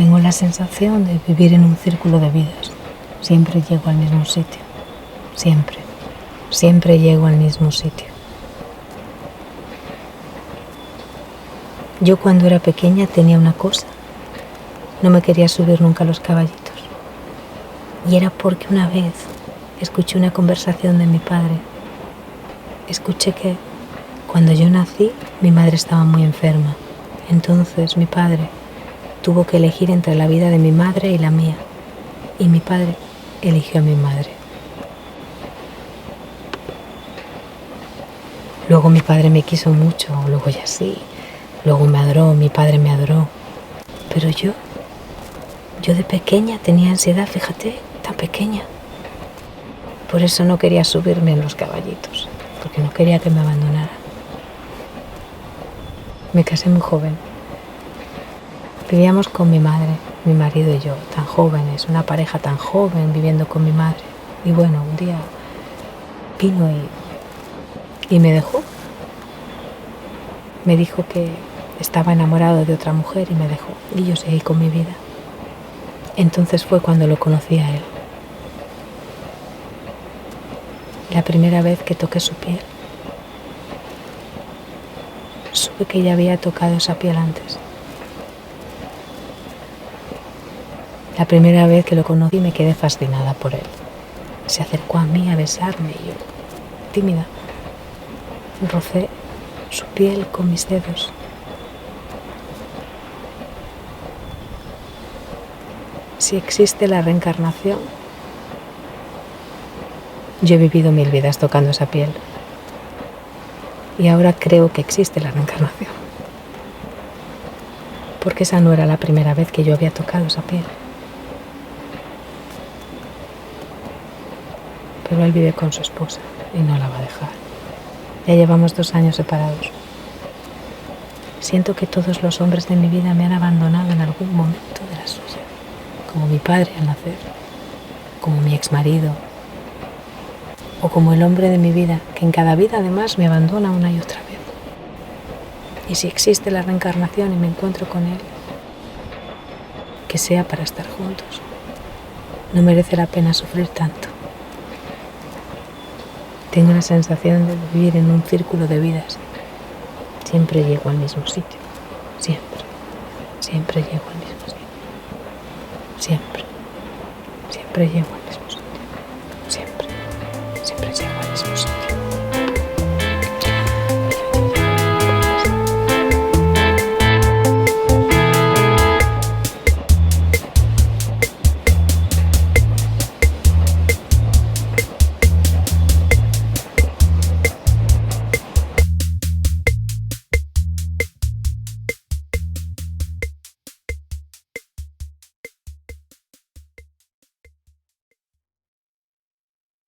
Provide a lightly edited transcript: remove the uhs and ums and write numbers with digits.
Tengo la sensación de vivir en un círculo de vidas. Siempre llego al mismo sitio. Siempre. Siempre llego al mismo sitio. Yo cuando era pequeña tenía una cosa. No me quería subir nunca a los caballitos. Y era porque una vez escuché una conversación de mi padre. Escuché que cuando yo nací, mi madre estaba muy enferma. Entonces mi padre tuvo que elegir entre la vida de mi madre y la mía. Y mi padre eligió a mi madre. Luego mi padre me quiso mucho, luego ya sí. Luego me adoró, mi padre me adoró. Pero yo de pequeña tenía ansiedad, fíjate, tan pequeña. Por eso no quería subirme en los caballitos, porque no quería que me abandonaran. Me casé muy joven. Vivíamos con mi madre, mi marido y yo, tan jóvenes, una pareja tan joven viviendo con mi madre. Y bueno, un día vino y me dejó. Me dijo que estaba enamorado de otra mujer y me dejó. Y yo seguí con mi vida. Entonces fue cuando lo conocí a él. La primera vez que toqué su piel, supe que ya había tocado esa piel antes. La primera vez que lo conocí me quedé fascinada por él. Se acercó a mí a besarme y yo, tímida, rocé su piel con mis dedos. Si existe la reencarnación, yo he vivido 1000 vidas tocando esa piel. Y ahora creo que existe la reencarnación. Porque esa no era la primera vez que yo había tocado esa piel. Pero él vive con su esposa y no la va a dejar. Ya llevamos 2 años separados. Siento que todos los hombres de mi vida me han abandonado en algún momento de la suya. Como mi padre al nacer, como mi exmarido, o como el hombre de mi vida, que en cada vida además me abandona una y otra vez. Y si existe la reencarnación y me encuentro con él, que sea para estar juntos. No merece la pena sufrir tanto. Tengo la sensación de vivir en un círculo de vidas. Siempre llego al mismo sitio. Siempre. Siempre llego al mismo sitio. Siempre. Siempre llego al mismo sitio. Siempre. Siempre llego.